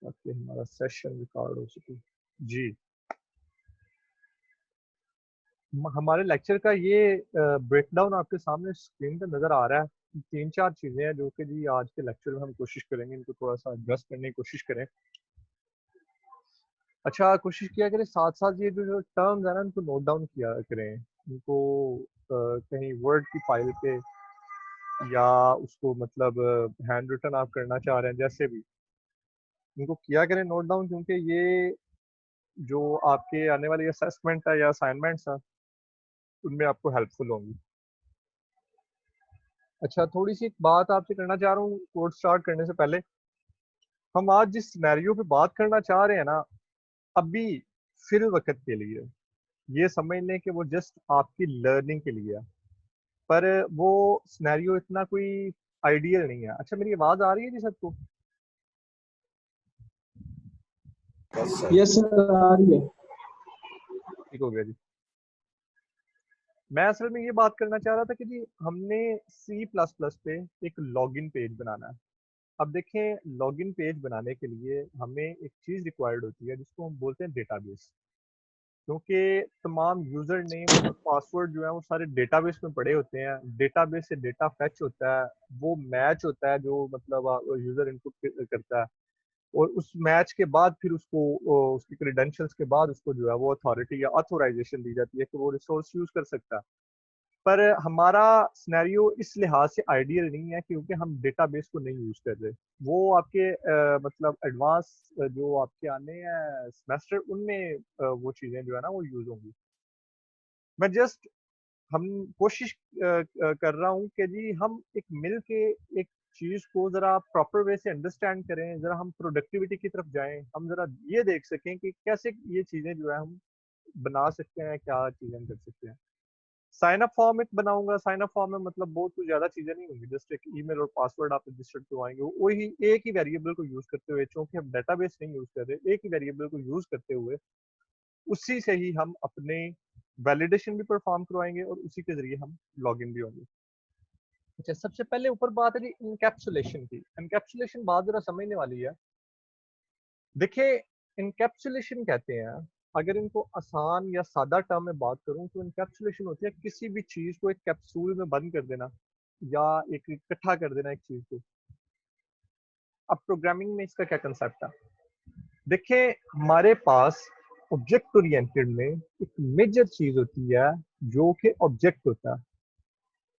ताकि हमारा session record हो सके। जी, हमारे लेक्चर का ये ब्रेकडाउन आपके सामने स्क्रीन पे नज़र आ रहा है। 3-4 चीज़ें हैं जो कि जी आज के लेक्चर में हम कोशिश करेंगे इनको थोड़ा-सा एडजस्ट करने की कोशिश करें। अच्छा, कोशिश किया करें साथ-साथ ये जो टर्म्स हैं ना इनको नोट डाउन किया करें। इनको कहीं वर्ड की फाइल पे या उसको मतलब हैंड रिटन आप करना चाह रहे हैं जैसे भी, इनको किया करें नोट डाउन क्योंकि ये जो आपके आने वाली असेसमेंट है या असाइनमेंट्स हैं, उनमें आपको हेल्पफुल होंगी। अच्छा, थोड़ी-सी एक बात आपसे करना चाह रहा हूँ कोर्स स्टार्ट करने से पहले। हम आज जिस सिनेरियो पे बात करना चाह रहे हैं ना, अभी फ़िल वक़्त के लिए, ये समझ लें कि वो जस्ट आपकी लर्निंग के लिए है। पर वो सिनेरियो इतना कोई आइडियल नहीं है। अच्छा, मेरी आवाज़ आ रही है जी सबको? यस सर, आ रही है। ठीक हो गया जी। मैं असल में ये बात करना चाह रहा था कि जी हमने सी प्लस प्लस पे एक लॉगिन पेज बनाना है। अब देखें, लॉगिन पेज बनाने के लिए हमें एक चीज़ रिक्वायर्ड होती है जिसको हम बोलते हैं डेटाबेस। क्योंकि तमाम यूज़र नेम और पासवर्ड जो है वो सारे डेटाबेस में पड़े होते हैं। डेटाबेस से डेटा फेच होता है, वो मैच होता है जो मतलब यूज़र इनपुट करता है। और उस मैच के बाद फिर उसको उसकी क्रेडेंशियल्स के बाद उसको जो है वो अथॉरिटी या ऑथराइजेशन दी जाती है कि वो रिसोर्स यूज़ कर सकता है। पर हमारा सिनेरियो इस लिहाज से आइडियल नहीं है क्योंकि हम डेटाबेस को नहीं यूज़ कर रहे। वो आपके मतलब एडवांस जो आपके आने हैं सेमेस्टर उनमें वो चीज़ें जो है ना वो यूज़ होंगी। मैं जस्ट हम कोशिश कर रहा हूँ कि जी हम एक मिल के एक चीज़ को ज़रा प्रॉपर वे से अंडरस्टैंड करें, ज़रा हम प्रोडक्टिविटी की तरफ जाएँ, हम ज़रा ये देख सकें कि कैसे ये चीज़ें जो है हम बना सकते हैं, क्या चीज़ें हम कर सकते हैं। साइन अप फॉर्म एक बनाऊँगा, साइन अप फॉर्म में मतलब बहुत कुछ ज़्यादा चीज़ें नहीं होंगी, जस्ट एक ईमेल और पासवर्ड आप रजिस्टर्ड करवाएँगे। वही एक ही वेरिएबल को यूज़ करते हुए, चूँकि हम डेटाबेस नहीं यूज़ कर रहे, एक ही वेरिएबल को यूज़ करते हुए, उसी से ही हम अपने वैलिडेशन भी परफ़ॉर्म करवाएँगे और उसी के ज़रिए हम लॉगिन भी होंगे। अच्छा, सबसे पहले ऊपर बात है जी एनकैप्सुलेशन की। एनकैप्सुलेशन बात ज़रा समझने वाली है। देखिए, एनकैप्सुलेशन कहते हैं, अगर इनको आसान या सादा टर्म में बात करूँ तो एनकैप्सुलेशन होती है किसी भी चीज़ को एक कैप्सूल में बंद कर देना या एक इकट्ठा कर देना एक चीज़ को। अब प्रोग्रामिंग में इसका क्या कांसेप्ट है? देखिए, हमारे पास ऑब्जेक्ट ओरिएंटेड में एक मेजर चीज़ होती है जो कि ऑब्जेक्ट होता है।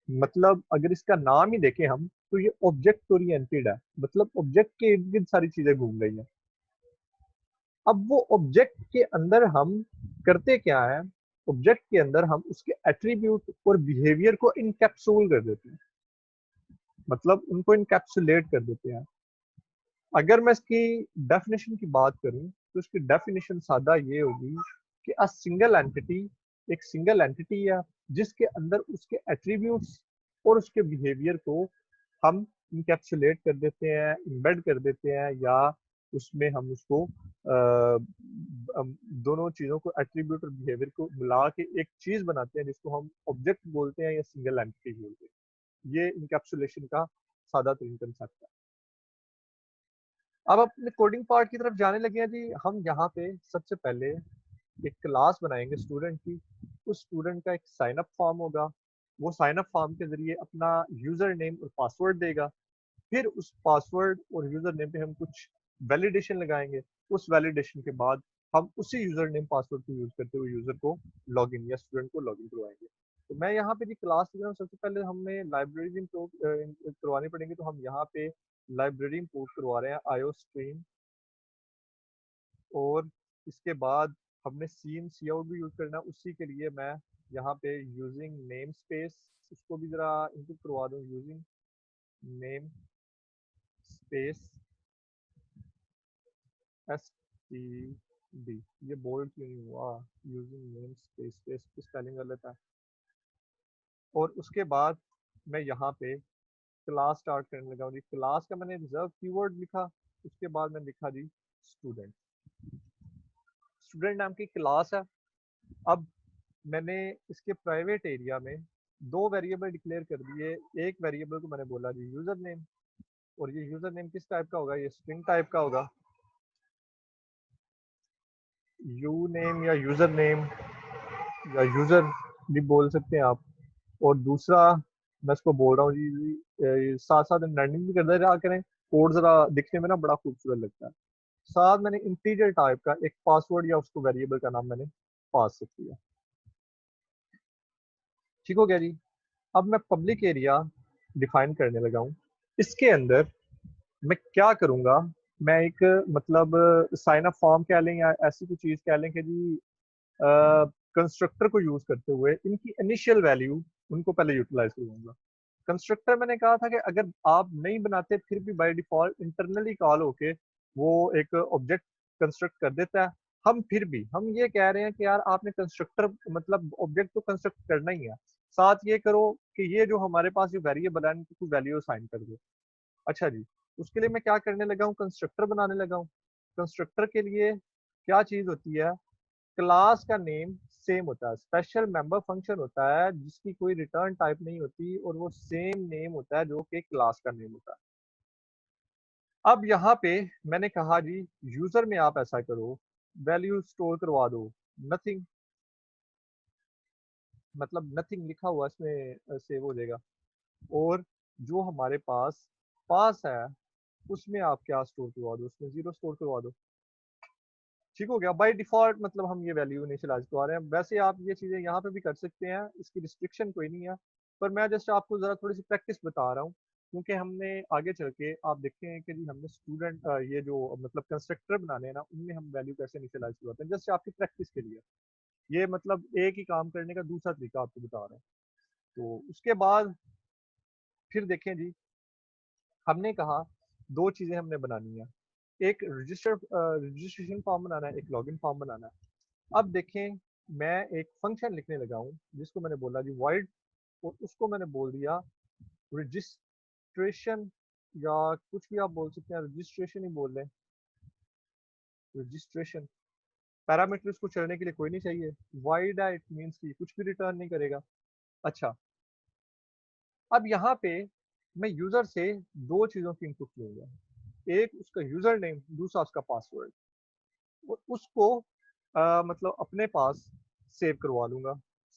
मतलब अगर इसका नाम ही देखें हम तो ये ऑब्जेक्ट ओरिएंटेड है। मतलब ऑब्जेक्ट के इर्द-गिर्द सारी चीज़ें घूम रही हैं। अब वो ऑब्जेक्ट के अंदर हम करते क्या है, ऑब्जेक्ट के अंदर हम उसके एट्रीब्यूट और बिहेवियर को इनकैप्सूल कर देते हैं, मतलब उनको इनकैप्सुलेट कर देते हैं। अगर मैं इसकी डेफिनेशन की बात करूं तो इसकी डेफिनेशन सादा ये होगी कि अ सिंगल एंटिटी एक सिंगल एंटिटी है जिसके अंदर उसके एट्रीब्यूट्स और उसके बिहेवियर को हम इनकैप्सुलेट कर देते हैं, इम्बेड कर देते हैं या उसमें हम उसको दोनों चीज़ों को एट्रीब्यूट और बिहेवियर को मिला के एक चीज़ बनाते हैं जिसको हम ऑब्जेक्ट बोलते हैं या सिंगल एंटिटी बोलते हैं। ये इनकैप्सुलेशन का सादा तरीन कंसेप्ट है। अब अपने कोडिंग पार्ट की तरफ जाने लगे हैं जी। हम यहाँ पे सबसे पहले एक क्लास बनाएंगे स्टूडेंट की। उस स्टूडेंट का एक साइन अप फॉर्म होगा। वो साइन अप फॉर्म के जरिए अपना यूजर नेम और पासवर्ड देगा। फिर उस पासवर्ड और यूजर नेम पे हम कुछ वैलिडेशन लगाएंगे। उस वैलिडेशन के बाद हम उसी यूजर नेम पासवर्ड को यूज करते हुए यूजर को लॉगिन या स्टूडेंट को लॉगिन करवाएंगे। तो मैं यहाँ पे जी क्लास की तरफ सबसे पहले हमें लाइब्रेरी इंपोर्ट करवानी पड़ेंगी। तो हम यहाँ पे लाइब्रेरी इंपोर्ट करवा रहे हैं आईओ स्ट्रीम। और इसके बाद हमने सीन सी आउट भी यूज करना है। उसी के लिए मैं यहाँ पे यूजिंग नेम स्पेस उसको भी जरा इनपुट करवा दूँ। Using name space S T D. ये बोल्ड क्यों नहीं हुआ? यूजिंग नेम स्पेस स्पेस की स्पेलिंग गलत है। और उसके बाद मैं यहाँ पे क्लास स्टार्ट करने लगा हूँ जी। क्लास का मैंने रिजर्व कीवर्ड लिखा। उसके बाद मैंने लिखा जी स्टूडेंट। स्टूडेंट नाम की क्लास है। अब मैंने इसके प्राइवेट एरिया में दो वेरिएबल डिक्लेयर कर दिए। एक वेरिएबल को मैंने बोला जी यूजर नेम। और ये यूजर नेम किस टाइप का होगा? ये स्ट्रिंग टाइप का होगा। यू नेम या यूजर नेम या यूजर भी बोल सकते हैं आप। और दूसरा मैं इसको बोल रहा हूँ जी, साथ साथ लर्निंग भी करते रहा करें। कोड जरा दिखने में ना बड़ा खूबसूरत लगता है। साथ मैंने इंटीजर टाइप का एक पासवर्ड या उसको वेरिएबल का नाम मैंने पास से किया। ठीक हो गया जी। अब मैं पब्लिक एरिया डिफाइन करने लगा हूँ। इसके अंदर मैं क्या करूंगा, मैं एक मतलब साइन अप फॉर्म कह लें या ऐसी कोई चीज कह लें कि जी कंस्ट्रक्टर को यूज करते हुए इनकी इनिशियल वैल्यू उनको पहले यूटिलाइज करूंगा। कंस्ट्रक्टर मैंने कहा था कि अगर आप नहीं बनाते फिर भी बाय डिफॉल्ट इंटरनली कॉल होके वो एक ऑब्जेक्ट कंस्ट्रक्ट कर देता है। हम फिर भी हम ये कह रहे हैं कि यार आपने कंस्ट्रक्टर मतलब ऑब्जेक्ट तो कंस्ट्रक्ट करना ही है, साथ ये करो कि ये जो हमारे पास जो वेरिएबल है इनको वैल्यू असाइन कर दो। अच्छा जी, उसके लिए मैं क्या करने लगा हूँ, कंस्ट्रक्टर बनाने लगा हूँ। कंस्ट्रक्टर के लिए क्या चीज होती है, क्लास का नेम सेम होता है, स्पेशल मेंबर फंक्शन होता है जिसकी कोई रिटर्न टाइप नहीं होती और वो सेम नेम होता है जो कि क्लास का नेम होता है। अब यहाँ पे मैंने कहा जी यूजर में आप ऐसा करो, वैल्यू स्टोर करवा दो, नथिंग, मतलब नथिंग लिखा हुआ इसमें सेव हो जाएगा। और जो हमारे पास पास है उसमें आप क्या स्टोर करवा दो, उसमें जीरो स्टोर करवा दो। ठीक हो गया। बाय डिफॉल्ट मतलब हम ये वैल्यू इनिशियलाइज करवा रहे हैं। वैसे आप ये चीजें यहाँ पे भी कर सकते हैं, इसकी रिस्ट्रिक्शन कोई नहीं है। पर मैं जस्ट आपको जरा थोड़ी सी प्रैक्टिस बता रहा हूँ, क्योंकि हमने आगे चल के आप देखते हैं कि जी हमने स्टूडेंट ये जो मतलब कंस्ट्रक्टर बनाने हैं ना उनमें हम वैल्यू कैसे इनिशियलाइज करवाते हैं, जस्ट आपकी प्रैक्टिस के लिए। ये मतलब एक ही काम करने का दूसरा तरीका आपको बता रहा हूँ। तो उसके बाद फिर देखें जी, हमने कहा दो चीजें हमने बनानी है, एक रजिस्ट्रेशन फॉर्म बनाना है, एक लॉगिन फॉर्म बनाना है। अब देखें, मैं एक फंक्शन लिखने लगा हूँ जिसको मैंने बोला जी void, और उसको मैंने बोल दिया रजिस्ट्रेशन, या कुछ भी आप बोल सकते हैं, रजिस्ट्रेशन ही बोल लें, रजिस्ट्रेशन। पैरामीटर उसको चलने के लिए कोई नहीं चाहिए, void है इट मीन्स कि कुछ भी रिटर्न नहीं करेगा। अच्छा, अब यहाँ पे मैं यूजर से दो चीजों की इनपुट लूंगा, एक उसका यूजर नेम, दूसरा उसका पासवर्ड। और उसको मतलब अपने पास सेव करवा लूंगा।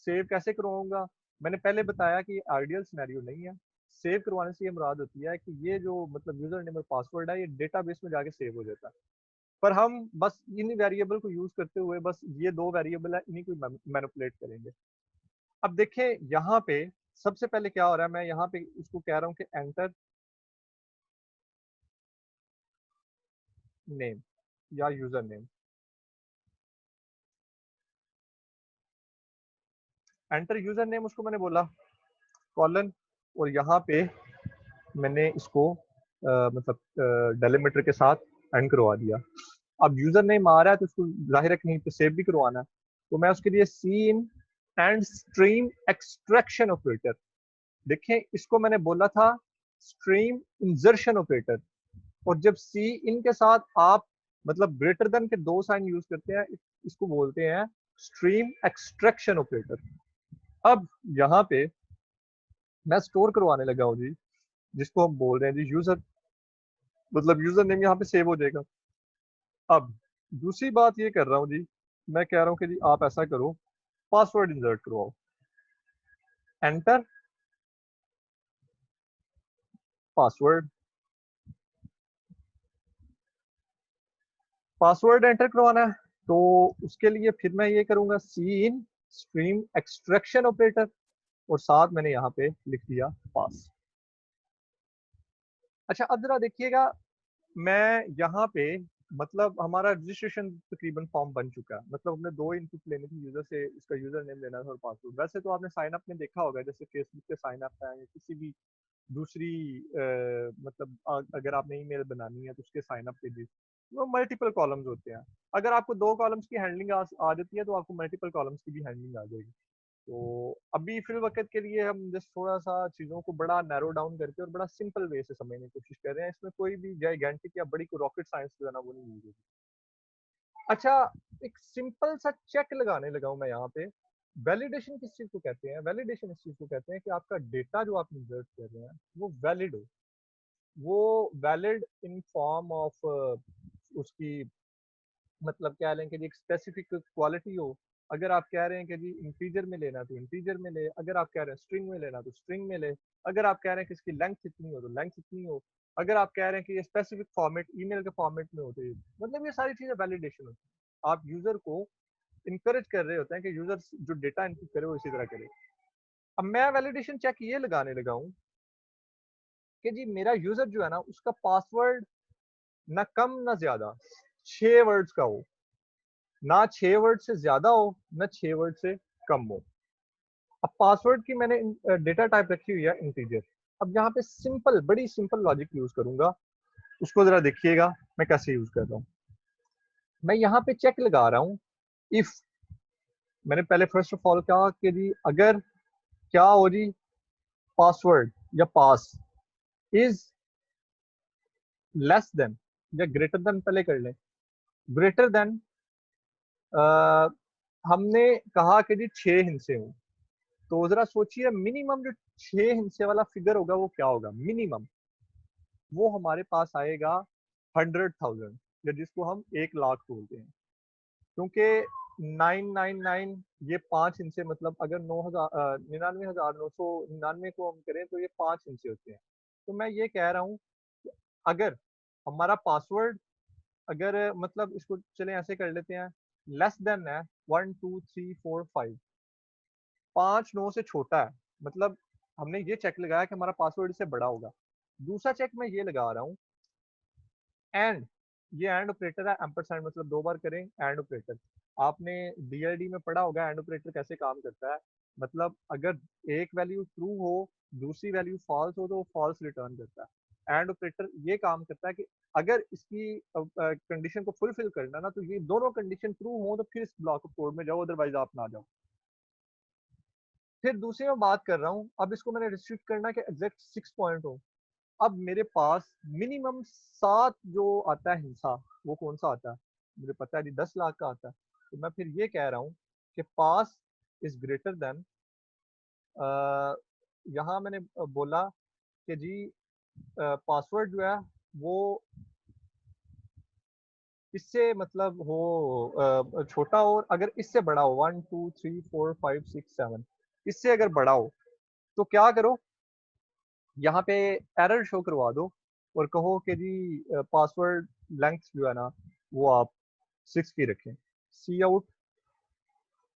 सेव कैसे करवाऊंगा, मैंने पहले बताया कि आइडियल सिनेरियो नहीं है। सेव करवाने से ये मुराद होती है कि ये जो मतलब यूजर नेम और पासवर्ड है ये डेटाबेस में जाके सेव हो जाता है। पर हम बस इन वेरिएबल को यूज करते हुए बस ये दो वेरिएबल है इन्हीं को मैनिपुलेट करेंगे। अब देखें यहाँ पे सबसे पहले क्या हो रहा है, मैं यहाँ पे इसको कह रहा हूँ कि एंटर नेम या user name, enter user name उसको मैंने बोला, कॉलन, और यहाँ पे मैंने इसको मतलब डेलीमीटर के साथ एंड करवा दिया। अब यूजर नेम आ रहा है तो उसको जाहिर है कहीं पे सेव भी करवाना है, तो मैं उसके लिए C in and stream extraction operator, देखें इसको मैंने बोला था स्ट्रीम इंजर्शन ऑपरेटर। और जब सी इन के साथ आप मतलब ग्रेटर देन के दो साइन यूज करते हैं इसको बोलते हैं स्ट्रीम एक्सट्रैक्शन ऑपरेटर। अब यहाँ पे मैं स्टोर करवाने लगा हूँ जी, जिसको हम बोल रहे हैं जी यूजर, मतलब यूजर नेम यहाँ पे सेव हो जाएगा। अब दूसरी बात ये कर रहा हूँ जी, मैं कह रहा हूँ कि जी आप ऐसा करो, पासवर्ड इंसर्ट करवाओ, एंटर पासवर्ड, पासवर्ड एंटर करवाना है। तो उसके लिए फिर मैं ये करूंगा सी इन स्ट्रीम एक्सट्रैक्शन ऑपरेटर, और साथ मैंने यहाँ पे लिख दिया पास। अच्छा, अब जरा देखिएगा, मैं यहाँ पे मतलब हमारा रजिस्ट्रेशन तकरीबन फॉर्म बन चुका है, मतलब हमने दो इनपुट लेने थे यूजर से, इसका यूजर नेम लेना था और पासवर्ड। वैसे तो आपने साइन अप में देखा होगा, जैसे फेसबुक पे साइन अप है या किसी भी दूसरी मतलब अगर आपने ईमेल बनानी है तो उसके साइन अप पेजेस, वो मल्टीपल कॉलम्स होते हैं। अगर आपको दो कॉलम्स की हैंडलिंग आ जाती है तो आपको मल्टीपल कॉलम्स की भी हैंडलिंग आ जाएगी। तो अभी फिल वक्त के लिए हम जस्ट थोड़ा सा चीज़ों को बड़ा नैरो डाउन करके और बड़ा सिंपल वे से समझने की कोशिश कर रहे हैं, इसमें कोई भी जाइगेंटिक या बड़ी कोई रॉकेट साइंस जो है ना वो नहीं यूज होगी। अच्छा, एक सिंपल सा चेक लगाने लगा हूँ मैं यहाँ पे। वैलिडेशन किस चीज़ को कहते हैं, वैलिडेशन इस चीज़ को कहते हैं कि आपका डेटा जो आप इंसर्ट कर रहे हैं वो वैलिड हो, वो वैलिड इन फॉर्म ऑफ उसकी मतलब कह लें कि जी एक स्पेसिफिक क्वालिटी हो। अगर आप कह रहे हैं कि जी इंटीजर में लेना तो इंटीजर में ले, अगर आप कह रहे हैं स्ट्रिंग में लेना तो स्ट्रिंग में ले, अगर आप कह रहे हैं कि इसकी लेंथ इतनी हो तो लेंथ इतनी हो, अगर आप कह रहे हैं कि ये स्पेसिफिक फॉर्मेट ईमेल के फॉर्मेट में होते हैं, मतलब ये सारी चीजें वैलिडेशन होती है। आप यूजर को इनकरेज कर रहे होते हैं कि यूजर जो डेटा इनपुट करे वो इसी तरह करे। अब मैं वैलिडेशन चेक ये लगाने लगा हूँ कि जी मेरा यूजर जो है ना उसका पासवर्ड ना कम ना ज्यादा 6 वर्ड्स का हो, ना 6 वर्ड से ज्यादा हो ना 6 वर्ड से कम हो। अब पासवर्ड की मैंने डेटा टाइप रखी हुई है इंटीजर। अब यहाँ पे सिंपल बड़ी सिंपल लॉजिक यूज करूंगा, उसको जरा देखिएगा मैं कैसे यूज कर रहा हूँ। मैं यहाँ पे चेक लगा रहा हूँ इफ, मैंने पहले फर्स्ट ऑफ ऑल कहा कि जी अगर क्या हो जी पासवर्ड या पास इज लेस देन या ग्रेटर देन, पहले कर लें ग्रेटर देन, हमने कहा कि जी 6 हिस्से हों, तो जरा सोचिए मिनिमम जो 6 हिस्से वाला फिगर होगा वो क्या होगा मिनिमम, वो हमारे पास आएगा 100,000, या जिसको हम 1 लाख बोलते हैं। क्योंकि 999 ये 5 हिस्से, मतलब अगर 99,999 को हम करें तो ये 5 हिस्से होते हैं। तो मैं ये कह रहा हूँ अगर हमारा पासवर्ड, अगर मतलब इसको चलें ऐसे कर लेते हैं, लेस देन है 1 2 3 4 5, 5 9 से छोटा है, मतलब हमने ये चेक लगाया कि हमारा पासवर्ड इससे बड़ा होगा। दूसरा चेक मैं ये लगा रहा हूँ एंड, ये एंड ऑपरेटर है, एम्परसैंड मतलब 2 बार करें एंड ऑपरेटर। आपने डीएलडी में पढ़ा होगा एंड ऑपरेटर कैसे काम करता है, मतलब अगर एक वैल्यू ट्रू हो दूसरी वैल्यू फॉल्स हो तो वो फॉल्स रिटर्न करता है। एंड ऑपरेटर ये काम करता है कि अगर इसकी कंडीशन को फुलफिल करना ना, तो ये दोनों कंडीशन ट्रू हो तो फिर इस ब्लॉक ऑफ कोड में जाओ, अदरवाइज आप ना जाओ। फिर दूसरी मैं बात कर रहा हूँ, अब इसको मैंने रिस्ट्रिक्ट करना है कि एग्जैक्ट 6 पॉइंट हो। अब मेरे पास मिनिमम 7 जो आता है हिस्सा, वो कौन सा आता है, मुझे पता है जी 10 लाख का आता है। तो मैं फिर ये कह रहा हूँ कि पास इज ग्रेटर देन, यहाँ मैंने बोला कि जी पासवर्ड जो है वो इससे मतलब हो छोटा हो, और अगर इससे बड़ा हो 1 2 3 4 5 6 7, इससे अगर बड़ा हो तो क्या करो, यहाँ पे एरर शो करवा दो और कहो कि जी पासवर्ड लेंथ जो है ना वो आप 6 की रखें, सी आउट,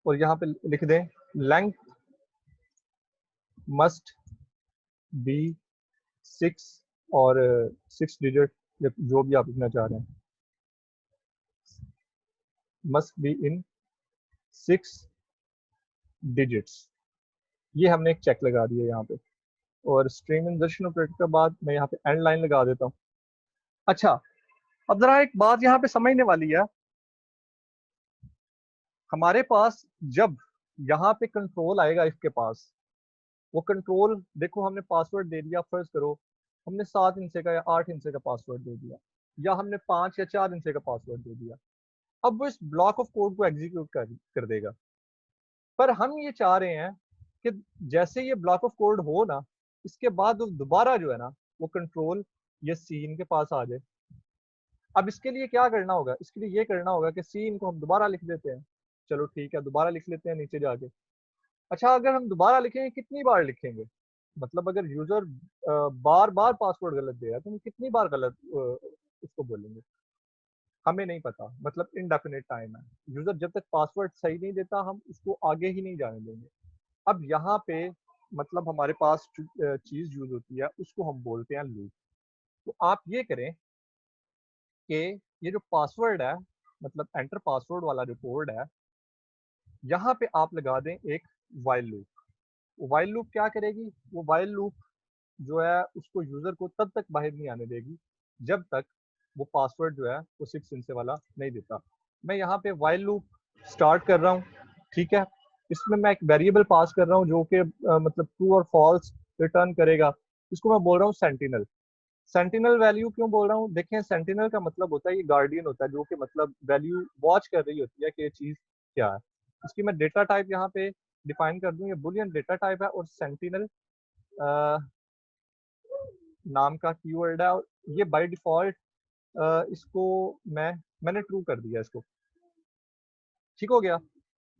और यहाँ पे लिख दें लेंथ मस्ट बी 6, और 6 डिजिट जो भी आप लिखना चाह रहे हैं, मस्ट बी इन 6 डिजिट्स। ये हमने एक चेक लगा दिया यहाँ पे, और स्ट्रिंग इंजर्शन ऑपरेटर के बाद मैं यहाँ पे एंड लाइन लगा देता हूँ। अच्छा, अब जरा एक बात यहाँ पे समझने वाली है, हमारे पास जब यहाँ पे कंट्रोल आएगा इसके पास, वो कंट्रोल देखो, हमने पासवर्ड दे दिया, फर्ज करो हमने 7 हिस्से का या 8 हिस्से का पासवर्ड दे दिया, या हमने 5 या 4 हिस्से का पासवर्ड दे दिया। अब वो इस ब्लॉक ऑफ कोड को एग्जीक्यूट कर देगा, पर हम ये चाह रहे हैं कि जैसे ये ब्लॉक ऑफ कोड हो ना, इसके बाद वो दोबारा जो है ना वो कंट्रोल ये सीन के पास आ जाए। अब इसके लिए क्या करना होगा, इसके लिए ये करना होगा कि सीन को हम दोबारा लिख देते हैं। चलो ठीक है, दोबारा लिख लेते हैं नीचे जाके। अच्छा, अगर हम दोबारा लिखेंगे कितनी बार लिखेंगे, मतलब अगर यूजर बार बार पासवर्ड गलत दे रहा है तो हम कितनी बार गलत उसको बोलेंगे, हमें नहीं पता, मतलब इनडेफिनेट टाइम है। यूजर जब तक पासवर्ड सही नहीं देता हम उसको आगे ही नहीं जाने देंगे। अब यहाँ पे मतलब हमारे पास चीज यूज होती है उसको हम बोलते हैं लूप। तो आप ये करें कि ये जो पासवर्ड है, मतलब एंटर पासवर्ड वाला जो कोड है, यहाँ पे आप लगा दें एक वाइल लूप। वाइल लूप क्या करेगी, वो वाइल लूप जो है उसको यूजर को तब तक बाहर नहीं आने देगी जब तक वो पासवर्ड जो है वो 6 हिस्से वाला नहीं देता। मैं यहाँ पे वाइल लूप स्टार्ट कर रहा हूँ, ठीक है। इसमें मैं एक वेरिएबल पास कर रहा हूँ जो कि मतलब ट्रू और फॉल्स रिटर्न करेगा। इसको मैं बोल रहा हूँ सेंटिनल। सेंटिनल वैल्यू क्यों बोल रहा हूँ, देखें सेंटिनल का मतलब होता है ये गार्डियन होता है, जो कि मतलब वैल्यू वॉच कर रही होती है कि ये चीज क्या है। इसकी मैं डेटा टाइप यहाँ पे डिफाइन कर दूं, ये बुलियन डेटा टाइप है, और सेंटिनल नाम का कीवर्ड है, और ये बाय डिफॉल्ट इसको मैं मैंने ट्रू कर दिया इसको, ठीक हो गया।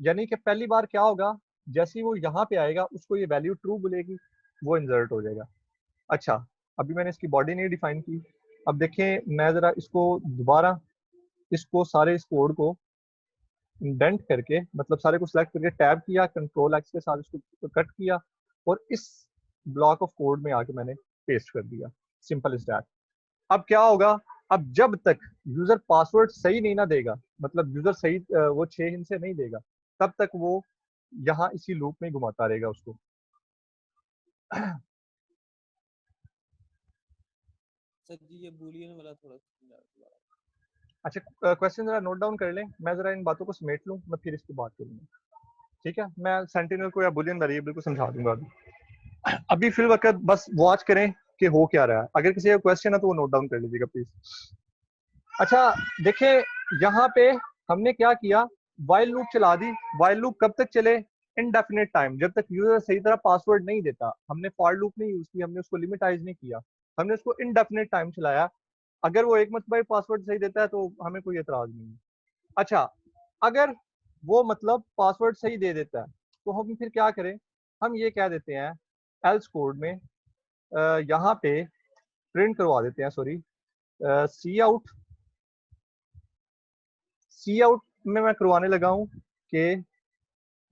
यानी कि पहली बार क्या होगा, जैसे ही वो यहाँ पे आएगा उसको ये वैल्यू ट्रू बोलेगी, वो इंसर्ट हो जाएगा। अच्छा, अभी मैंने इसकी बॉडी नहीं डिफाइन की। अब देखें, मैं जरा इसको दोबारा, इसको सारे इस कोड को इंडेंट करके, मतलब सारे को सिलेक्ट करके टैब किया, कंट्रोल एक्स के साथ इसको कट किया और इस ब्लॉक ऑफ कोड में आके मैंने पेस्ट कर दिया। Simple is that. अब क्या होगा, अब जब तक यूजर पासवर्ड सही नहीं ना देगा, मतलब यूजर सही वो 6 हिंट से नहीं देगा, तब तक वो यहाँ इसी लूप में घुमाता रहेगा उसको। सर जी ये बूलियन वाला थोड़ा समझा दोबारा। अच्छा, क्वेश्चन जरा नोट डाउन कर लें, मैं जरा इन बातों को समेट लूं, मैं फिर इस पे बात करूंगा। ठीक है, मैं सेंटिनल को या बुलियन वेरिएबल को समझा दूंगा अभी। अभी फिल वक्त बस वॉच करें कि हो क्या रहा है। अगर किसी का क्वेश्चन है तो वो नोट डाउन कर लीजिएगा प्लीज। अच्छा, देखिए यहाँ पे हमने क्या किया, वाइल लूप चला दी। वाइल लूप कब तक चले, इनडेफिनेट टाइम, जब तक यूजर सही तरह पासवर्ड नहीं देता। हमने फॉर लूप नहीं यूज किया, हमने उसको लिमिटाइज नहीं किया, हमने उसको इनडेफिनेट टाइम चलाया। अगर वो एक मरतबा पासवर्ड सही देता है तो हमें कोई एतराज नहीं है। अच्छा, अगर वो मतलब पासवर्ड सही दे देता है तो हम फिर क्या करें, हम ये कह देते हैं एल्स कोड में, यहाँ पे प्रिंट करवा देते हैं, सॉरी, सी आउट में मैं करवाने लगा हूं कि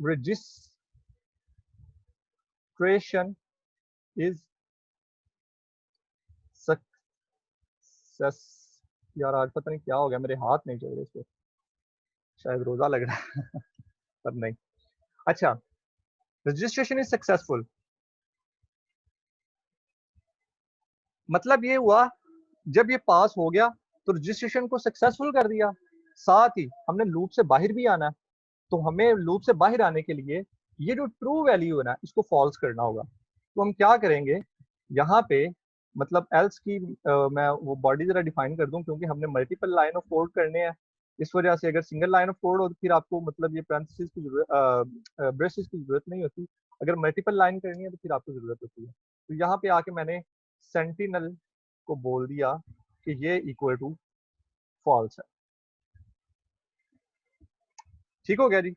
रजिस्ट्रेशन इज सक्सेस। यार आज पता नहीं क्या हो गया, मेरे हाथ नहीं चल रहे इस पे, शायद रोजा लग रहा है पर नहीं। अच्छा, रजिस्ट्रेशन इज सक्सेसफुल, मतलब ये हुआ जब ये पास हो गया तो रजिस्ट्रेशन को सक्सेसफुल कर दिया। साथ ही हमने लूप से बाहर भी आना है, तो हमें लूप से बाहर आने के लिए ये जो ट्रू वैल्यू है ना, इसको फॉल्स करना होगा। तो हम क्या करेंगे, यहाँ पे मतलब एल्स की मैं वो बॉडी जरा डिफाइन कर दूं, क्योंकि हमने मल्टीपल लाइन ऑफ कोड करने हैं। इस वजह से अगर सिंगल लाइन ऑफ कोड हो तो फिर आपको मतलब ये पैरेंथेसिस की जरूरत, ब्रेसेस की जरूरत नहीं होती। अगर मल्टीपल लाइन करनी है तो फिर आपको जरूरत होती है। तो यहाँ पे आके मैंने सेंटिनल को बोल दिया कि ये इक्वल टू फॉल्स है। ठीक हो गया जी।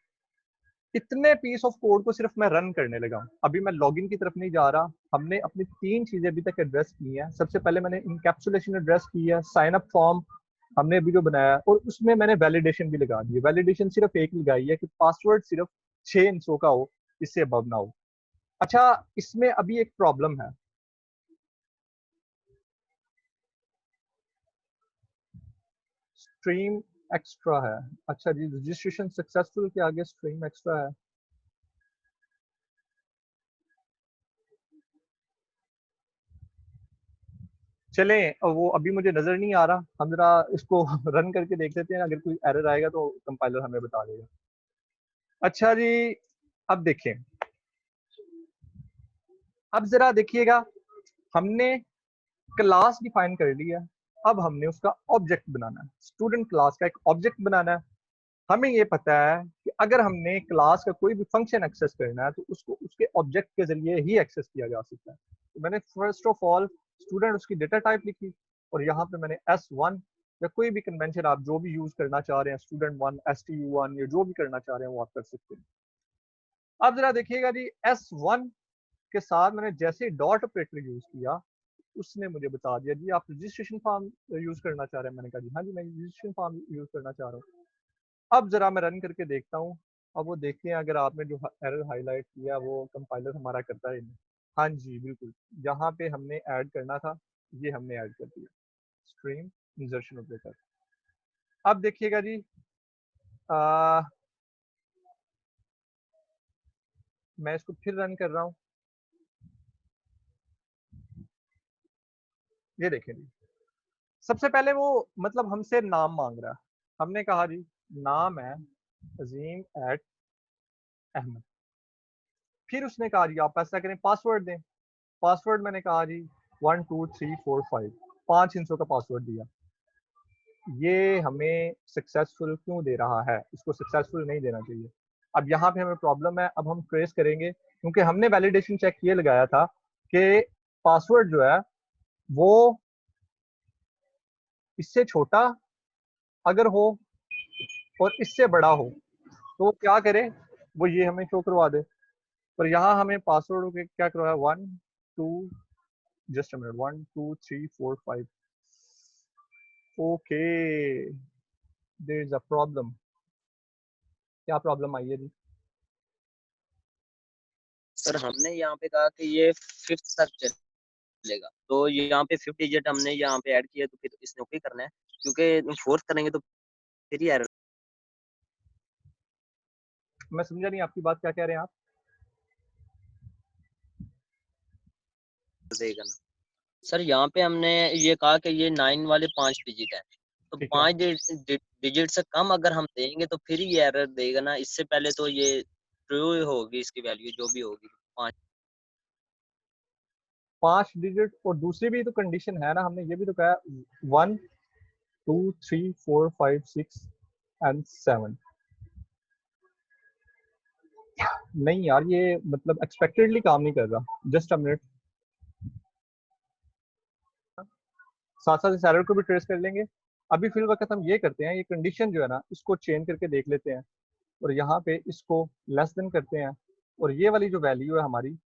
इतने पीस ऑफ कोड को सिर्फ मैं रन करने लगा हूं, अभी मैं लॉगिन की तरफ नहीं जा रहा। हमने अपनी 3 चीजें अभी तक एड्रेस की हैं। सबसे पहले मैंने इनकैप्सुलेशन एड्रेस की है, साइन अप फॉर्म हमने अभी जो बनाया, और उसमें मैंने वैलिडेशन भी लगा दी। वैलिडेशन सिर्फ एक लगाई है कि पासवर्ड सिर्फ 6 अंकों का हो, इससे अबव ना हो। अच्छा, इसमें अभी एक प्रॉब्लम है, स्ट्रीम एक्स्ट्रा है। अच्छा जी, रजिस्ट्रेशन सक्सेसफुल के आगे स्ट्रीम एक्स्ट्रा है। चलें, वो अभी मुझे नजर नहीं आ रहा, हम जरा इसको रन करके देख लेते हैं, अगर कोई एरर आएगा तो कंपाइलर हमें बता देगा। अच्छा जी, अब देखें, अब जरा देखिएगा, हमने क्लास डिफाइन कर लिया, अब हमने उसका ऑब्जेक्ट बनाना है। स्टूडेंट क्लास का एक ऑब्जेक्ट बनाना है। हमें ये पता है कि अगर हमने क्लास का कोई भी फंक्शन एक्सेस करना है तो उसको उसके ऑब्जेक्ट के जरिए ही एक्सेस किया जा सकता है। तो मैंने फर्स्ट ऑफ ऑल स्टूडेंट उसकी डेटा टाइप लिखी, और यहाँ पे मैंने S1 या कोई भी कन्वेंशन आप जो भी यूज करना चाह रहे हैं, student1, STU1 या जो भी करना चाह रहे हैं वो आप कर सकते हैं। अब जरा देखिएगा जी, S1 के साथ मैंने जैसे डॉट ऑपरेटर यूज किया, उसने मुझे बता दिया जी आप रजिस्ट्रेशन फॉर्म यूज करना चाह रहे हैं। मैंने कहा जी हाँ जी, मैं रजिस्ट्रेशन फॉर्म यूज करना चाह रहा हूँ। अब जरा मैं रन करके देखता हूँ। अब वो देखते हैं, अगर आपने जो एरर हाईलाइट किया वो कंपाइलर हमारा करता है नहीं। हाँ जी बिल्कुल, जहाँ पे हमने ऐड करना था ये हमने ऐड कर दिया, स्ट्रीम इंसर्शन ऑपरेटर। अब देखिएगा जी, मैं इसको फिर रन कर रहा हूँ। ये देखें जी, सबसे पहले वो मतलब हमसे नाम मांग रहा है। हमने कहा जी नाम है अजीम एट अहमद। फिर उसने कहा जी आप ऐसा करें पासवर्ड दें। पासवर्ड मैंने कहा जी 1 2 3 4 5, 5 हिंसों का पासवर्ड दिया। ये हमें सक्सेसफुल क्यों दे रहा है, इसको सक्सेसफुल नहीं देना चाहिए। अब यहाँ पे हमें प्रॉब्लम है, अब हम ट्रेस करेंगे, क्योंकि हमने वैलिडेशन चेक ये लगाया था कि पासवर्ड जो है वो इससे छोटा अगर हो और इससे बड़ा हो तो वो क्या करे, वो ये हमें शो करवा दे। पर यहाँ हमें पासवर्ड के क्या करवाया, 1 2 just a minute 1 2 3 4 5। Okay, there is a problem. क्या प्रॉब्लम आई है जी? सर हमने यहाँ पे कहा कि ये 5th तक चलेगा, तो यहाँ पे 5th डिजिट हमने यहाँ पे ऐड किया, तो फिर इसने ओके करना है, क्योंकि 4th करेंगे तो फिर ही एरर मैं समझा नहीं आपकी बात, क्या कह रहे हैं आप? देगा ना। सर यहाँ पे हमने ये कहा कि ये 9 वाले 5 डिजिट है, तो ठीक है। 5 डिजिट से कम अगर हम देंगे तो फिर ये एरर देगा ना। इससे पहले तो ये ट्रू होगी इसकी वैल्यू जो भी होगी 5। 5 डिजिट, और दूसरी भी तो कंडीशन है ना, हमने ये भी तो कहा 1 2 3 4 5 6 एंड 7। नहीं यार, ये मतलब एक्सपेक्टेडली काम नहीं कर रहा। जस्ट अ मिनट, साथ साथ इस एरर को भी ट्रेस कर लेंगे। अभी फिल वक्त हम ये करते हैं, ये कंडीशन जो है ना इसको चेंज करके देख लेते हैं, और यहाँ पे इसको लेस देन करते हैं, और ये वाली जो वैल्यू है हमारी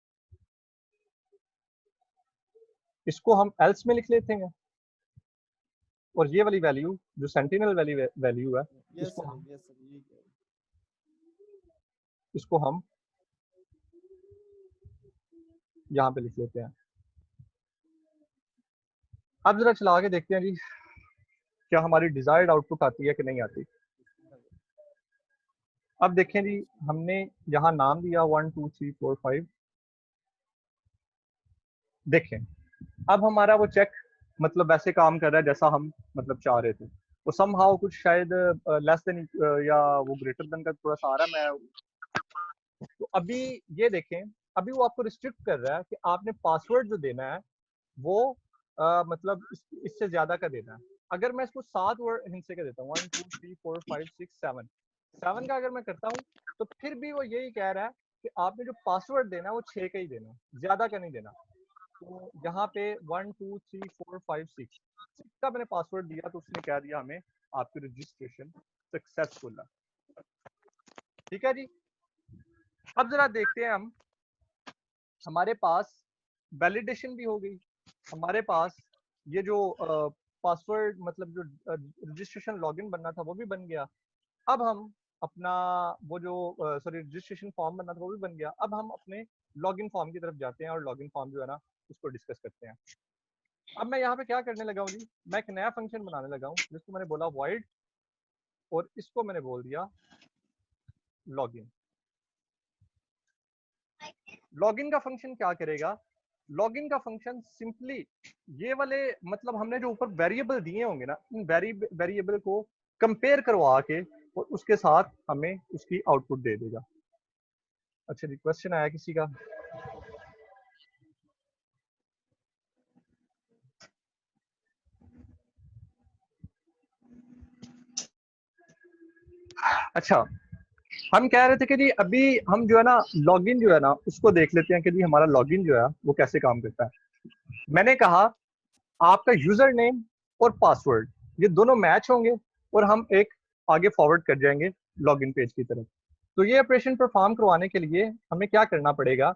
इसको हम एल्स में लिख लेते हैं, और ये वाली वैल्यू जो सेंटिनल वाली वैल्यू है यस इसको सर, हम यस सर, ये कह रहे हैं। इसको हम यहाँ पे लिख लेते हैं। अब जरा चला के देखते हैं जी, क्या हमारी डिजायर्ड आउटपुट आती है कि नहीं आती। अब देखें जी, हमने यहाँ नाम दिया 1 2 3 4 5। देखें, अब हमारा वो चेक मतलब वैसे काम कर रहा है जैसा हम मतलब चाह रहे थे। वो समहाउ कुछ शायद लेस देन या वो ग्रेटर देन का थोड़ा सा आ रहा है। मैं तो अभी ये देखें, अभी वो आपको रिस्ट्रिक्ट कर रहा है कि आपने पासवर्ड जो देना है वो मतलब इससे ज्यादा का देना है। अगर मैं इसको 7 वर्ड हिंसे का देता हूँ 1 2 3 4 5 6 7 7 का अगर मैं करता हूँ, तो फिर भी वो यही कह रहा है कि आपने जो पासवर्ड देना है वो 6 का ही देना है, ज्यादा का नहीं देना। तो यहाँ पे 1 2 3 4 5 6 का मैंने पासवर्ड दिया, तो उसने कह दिया हमें आपकी रजिस्ट्रेशन सक्सेसफुल है। ठीक है जी। अब जरा देखते हैं हम, हमारे पास वैलिडेशन भी हो गई, हमारे पास ये जो पासवर्ड मतलब जो रजिस्ट्रेशन लॉगिन बनना था वो भी बन गया। अब हम अपना वो जो सॉरी रजिस्ट्रेशन फॉर्म बनना था वो भी बन गया। अब हम अपने लॉगिन फॉर्म की तरफ जाते हैं और लॉगिन फॉर्म जो है ना उसको डिस्कस करते हैं। अब मैं यहाँ पे क्या करने लगा हूँ जी, मैं एक नया फंक्शन बनाने लगा हूँ जिसको मैंने बोला void, और इसको मैंने बोल दिया लॉगिन। लॉगिन का फंक्शन क्या करेगा, लॉगिन का फंक्शन सिंपली ये वाले मतलब हमने जो ऊपर वेरिएबल दिए होंगे ना, इन वेरिएबल को कंपेयर करवा के और उसके साथ हमें उसकी आउटपुट दे देगा। अच्छा जी, क्वेश्चन आया किसी का? अच्छा, हम कह रहे थे कि जी अभी हम जो है ना लॉगिन जो है ना उसको देख लेते हैं कि जी हमारा लॉगिन जो है वो कैसे काम करता है। मैंने कहा आपका यूजर नेम और पासवर्ड ये दोनों मैच होंगे और हम एक आगे फॉरवर्ड कर जाएंगे लॉगिन पेज की तरफ। तो ये ऑपरेशन परफॉर्म करवाने के लिए हमें क्या करना पड़ेगा,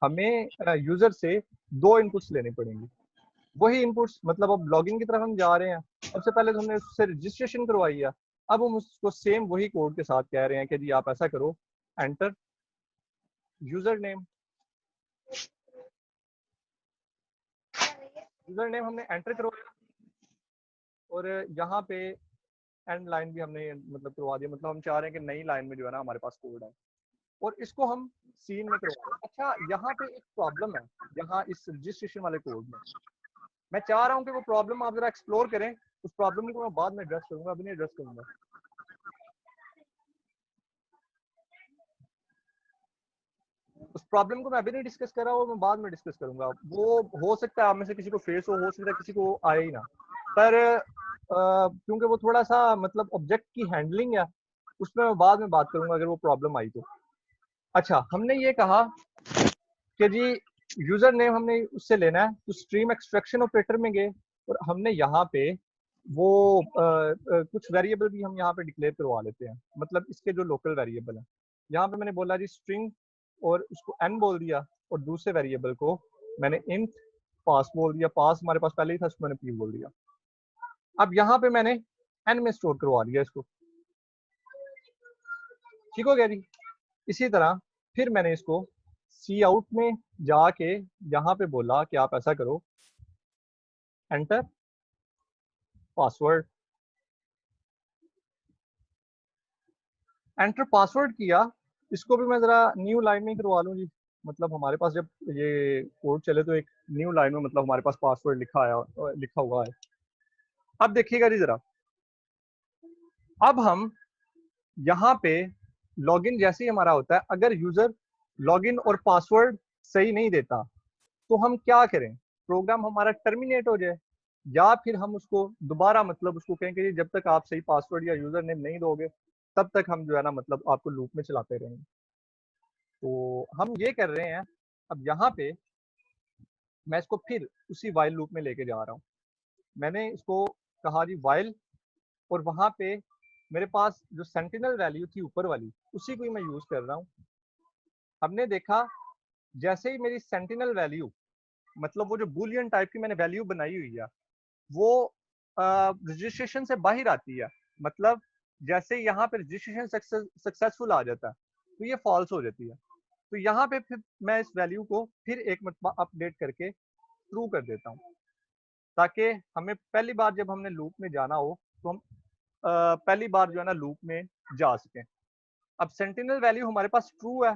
हमें यूजर से 2 इनपुट्स लेने पड़ेंगे। वही इनपुट्स मतलब अब लॉगिन की तरफ हम जा रहे हैं, सबसे पहले तो हमने उससे रजिस्ट्रेशन करवाई है। अब हम उसको सेम वही कोड के साथ कह रहे हैं कि जी आप ऐसा करो, enter user name. User name हमने एंटर करवाया और यहाँ पे एंड लाइन भी हमने मतलब करवा दिया। मतलब हम चाह रहे हैं कि नई लाइन में जो है ना हमारे पास कोड है, और इसको हम सीन में करवा। अच्छा, यहाँ पे एक प्रॉब्लम है, यहाँ इस रजिस्ट्रेशन वाले कोड में मैं चाह रहा हूँ कि वो प्रॉब्लम आप जरा एक्सप्लोर करें। उस प्रॉब्लम को मैं बाद में एड्रेस करूंगा, अभी नहीं एड्रेस करूंगा। उस प्रॉब्लम को मैं अभी नहीं डिस्कस कर रहा हूँ, मैं बाद में डिस्कस करूंगा। वो हो सकता है आप में से किसी को फेस हो सकता है किसी को आए ही ना। पर क्योंकि वो थोड़ा सा मतलब ऑब्जेक्ट की हैंडलिंग है, उसमें मैं बाद में बात करूंगा अगर वो प्रॉब्लम आई तो। अच्छा, हमने ये कहा कि जी यूजर नेम हमने उससे लेना है, तो स्ट्रीम एक्सट्रैक्शन ऑपरेटर में गए और हमने यहाँ पे वो कुछ वेरिएबल भी हम यहाँ पे डिक्लेयर करवा लेते हैं, मतलब इसके जो लोकल वेरिएबल है। यहाँ पे मैंने बोला जी स्ट्रिंग और उसको n बोल दिया, और दूसरे वेरिएबल को मैंने इंट पास बोल दिया। पास हमारे पास पहले ही था, उसको मैंने p बोल दिया। अब यहाँ पे मैंने n में स्टोर करवा दिया इसको। ठीक हो गया जी। इसी तरह फिर मैंने इसको सी आउट में जाके यहाँ पे बोला कि आप ऐसा करो, एंटर पासवर्ड। एंटर पासवर्ड किया। इसको भी मैं जरा न्यू लाइन में करवा लूँ जी, मतलब हमारे पास जब ये कोड चले तो एक न्यू लाइन में मतलब हमारे पास पासवर्ड लिखा हुआ है। अब देखिएगा जी जरा, अब हम यहाँ पे लॉगिन जैसे ही हमारा होता है, अगर यूजर लॉगिन और पासवर्ड सही नहीं देता तो हम क्या करें, प्रोग्राम हमारा टर्मिनेट हो जाए, या फिर हम उसको दोबारा मतलब उसको कहेंगे कि जब तक आप सही पासवर्ड या यूजर नेम नहीं दोगे तब तक हम जो है ना मतलब आपको लूप में चलाते रहेंगे। तो हम ये कर रहे हैं। अब यहाँ पे मैं इसको फिर उसी वाइल लूप में लेके जा रहा हूँ। मैंने इसको कहा जी वाइल, और वहां पे मेरे पास जो सेंटिनल वैल्यू थी ऊपर वाली उसी को ही मैं यूज कर रहा हूँ। हमने देखा जैसे ही मेरी सेंटिनल वैल्यू, मतलब वो जो बुलियन टाइप की मैंने वैल्यू बनाई हुई है, वो रजिस्ट्रेशन से बाहर आती है, मतलब जैसे ही यहाँ पे रजिस्ट्रेशन सक्सेसफुल आ जाता है तो ये फॉल्स हो जाती है। तो यहाँ पे फिर मैं इस वैल्यू को फिर एक मरतबा अपडेट करके ट्रू कर देता हूँ, ताकि हमें पहली बार जब हमने लूप में जाना हो तो हम पहली बार जो है ना लूप में जा सकें। अब सेंटिनल वैल्यू हमारे पास ट्रू है,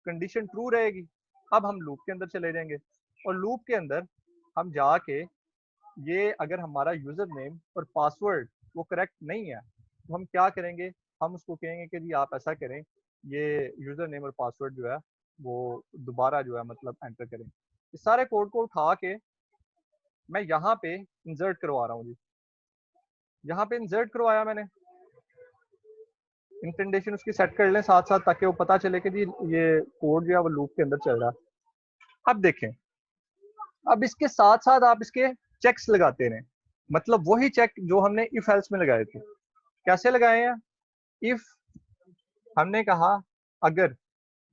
कंडीशन ट्रू रहेगी। अब हम लूप के अंदर चले जाएंगे, और लूप के अंदर हम जाके ये अगर हमारा यूजर नेम और पासवर्ड वो करेक्ट नहीं है तो हम क्या करेंगे, हम उसको कहेंगे कि जी आप ऐसा करें, ये यूजर नेम और पासवर्ड जो है वो दोबारा जो है मतलब एंटर करें। इस सारे कोड को उठा के मैं यहाँ पे इंसर्ट करवा रहा हूँ जी। यहाँ पे इंसर्ट करवाया मैंने, इंटेंडेशन उसकी सेट कर लें साथ साथ, ताकि वो पता चले कि जी ये कोड जो है वो लूप के अंदर चल रहा है। अब देखें, अब इसके साथ साथ आप इसके चेक्स लगाते रहें, मतलब वही चेक जो हमने इफ एल्स में लगाए थे। कैसे लगाए हैं, इफ हमने कहा अगर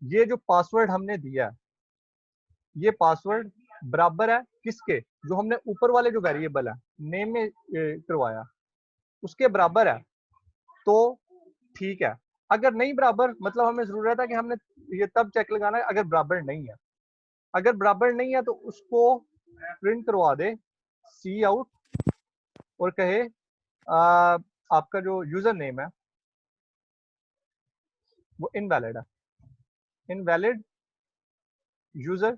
ये जो पासवर्ड हमने दिया है ये पासवर्ड बराबर है किसके, जो हमने ऊपर वाले जो वेरिएबल है नेम में करवाया उसके बराबर है तो ठीक है। अगर नहीं बराबर, मतलब हमें जरूरत है कि हमने ये तब चेक लगाना है अगर बराबर नहीं है। अगर बराबर नहीं है तो उसको प्रिंट करवा दे सी आउट, और कहे आपका जो यूजर नेम है वो इनवैलिड है, इनवैलिड यूजर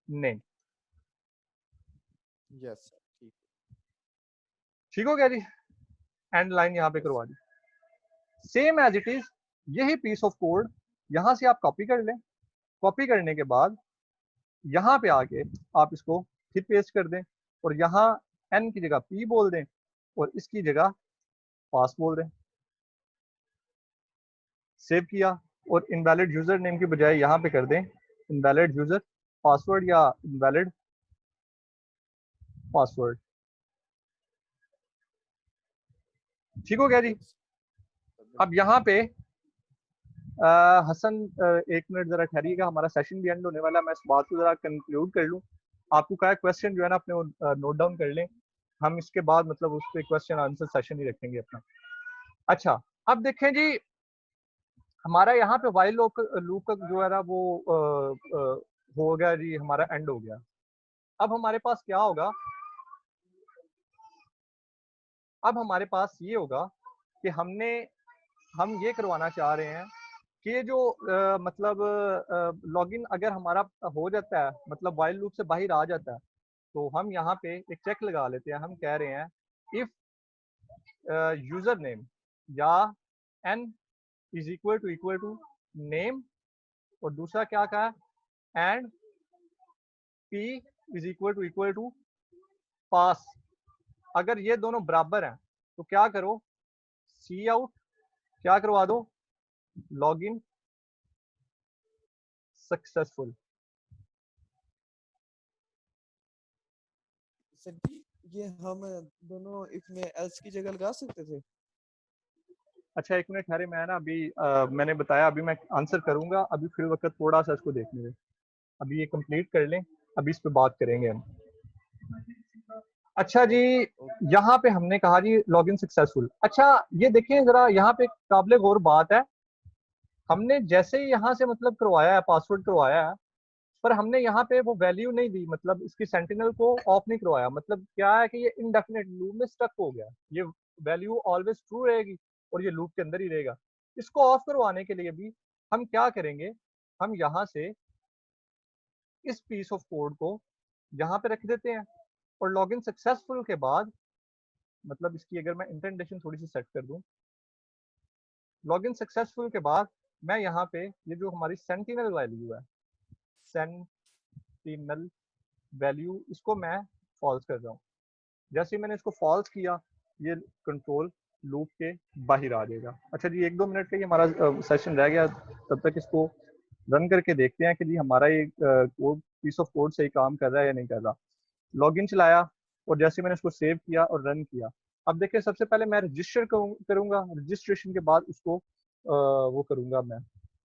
नेम। यस ठीक ठीक हो गया जी, एंड लाइन यहाँ पे करवा दी। सेम एज इट इज यही पीस ऑफ कोड यहाँ से आप कॉपी कर लें। कॉपी करने के बाद यहाँ पे आके आप इसको फिर पेस्ट कर दें, और यहाँ n की जगह p बोल दें और इसकी जगह पास बोल दें। सेव किया, और इनवैलिड यूजर नेम की बजाय यहाँ पे कर दें इनवैलिड यूजर पासवर्ड या इनवैलिड पासवर्ड। ठीक हो गया जी। अब यहाँ पे हसन एक मिनट जरा ठहरिएगा, हमारा सेशन भी एंड होने वाला है, मैं इस बात को जरा कंक्लूड कर लूँ। आपको क्या क्वेश्चन जो है ना अपने नोट डाउन कर लें, हम इसके बाद मतलब उस पर क्वेश्चन आंसर सेशन ही रखेंगे अपना। अच्छा, अब देखें जी, हमारा यहाँ पे वाइल लूप का जो है ना वो हो गया जी, हमारा एंड हो गया। अब हमारे पास क्या होगा, अब हमारे पास ये होगा कि हम ये करवाना चाह रहे हैं कि ये जो मतलब लॉगिन अगर हमारा हो जाता है, मतलब वाइल लूप से बाहर आ जाता है, तो हम यहाँ पे एक चेक लगा लेते हैं। हम कह रहे हैं इफ यूजर नेम या n is equal to name, और दूसरा क्या कहा है, and p is equal to pass. अगर ये दोनों बराबर हैं तो क्या करो, सी आउट क्या करवा दो, लॉगिन सक्सेसफुल। सर जी ये हम दोनों इफ में एल्स की जगह लगा सकते थे। अच्छा एक मिनट ठहरे, मैं ना अभी मैंने बताया अभी मैं आंसर करूंगा, अभी फिर वक्त थोड़ा सा इसको देखने दे, अभी ये कंप्लीट कर लें, अभी इस पे बात करेंगे हम। अच्छा जी, ओके। यहाँ पे हमने कहा जी लॉगिन सक्सेसफुल। अच्छा ये देखें जरा, यहाँ पे काबिल गौर बात है, हमने जैसे ही यहाँ से मतलब करवाया है, पासवर्ड करवाया है, पर हमने यहाँ पे वो वैल्यू नहीं दी, मतलब इसकी सेंटिनल को ऑफ नहीं करवाया। मतलब क्या है कि ये इनडेफिनेट लूप में स्टक हो गया, ये वैल्यू ऑलवेज ट्रू रहेगी और ये लूप के अंदर ही रहेगा। इसको ऑफ करवाने के लिए भी हम क्या करेंगे, हम यहाँ से इस पीस ऑफ कोड को यहाँ पे रख देते हैं, और लॉगिन सक्सेसफुल के बाद, मतलब इसकी अगर मैं इंटेंडेशन थोड़ी सी सेट कर दूं, लॉगिन सक्सेसफुल के बाद मैं यहाँ पे ये जो हमारी सेंटिनल वैल्यू है, सेंटिनल वैल्यू, इसको मैं फॉल्स कर रहा हूँ। जैसे ही मैंने इसको फॉल्स किया, ये कंट्रोल लूप के बाहर आ जाएगा। अच्छा जी, 1-2 मिनट का ही हमारा सेशन रह गया, तब तक इसको रन करके देखते हैं कि जी हमारा ये कोड, पीस ऑफ कोड सही काम कर रहा है या नहीं कर रहा। लॉगिन चलाया और जैसे मैंने इसको सेव किया और रन किया, अब देखिए सबसे पहले मैं रजिस्टर करूंगा, रजिस्ट्रेशन के बाद उसको वो करूंगा मैं।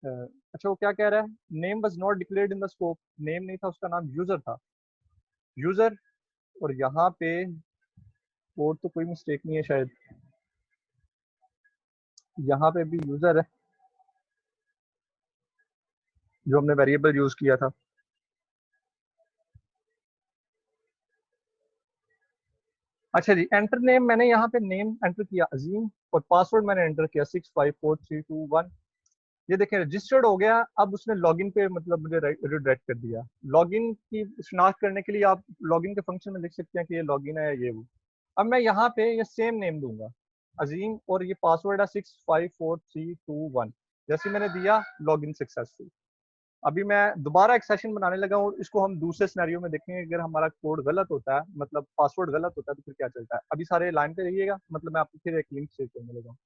अच्छा वो क्या कह रहा है, name was not declared in the scope, name नहीं था, उसका नाम यूजर था, यूजर। और यहाँ पे कोड तो कोई मिस्टेक नहीं है शायद, यहाँ पे भी यूजर है जो हमने वेरिएबल यूज किया था। अच्छा जी, एंटर नेम, मैंने यहाँ पे नेम एंटर किया अजीम, और पासवर्ड मैंने एंटर किया 654321। ये देखें रजिस्टर्ड हो गया। अब उसने लॉगिन पे मतलब मुझे रिडायरेक्ट कर दिया। लॉगिन की शिनाख्त करने के लिए आप लॉगिन के फंक्शन में लिख सकते हैं कि ये लॉगिन है ये वो। अब मैं यहाँ पे ये सेम नेम दूंगा अजीम, और ये पासवर्ड है 654321। जैसे मैंने दिया, लॉगिन सक्सेसफुल। अभी मैं दोबारा एक सेशन बनाने लगा और इसको हम दूसरे सिनेरियो में देखेंगे। अगर हमारा कोड गलत होता है, मतलब पासवर्ड गलत होता है, तो फिर क्या चलता है। अभी सारे लाइन पे रहिएगा, मतलब मैं आपको फिर एक लिंक शेयर करने लगा हूँ।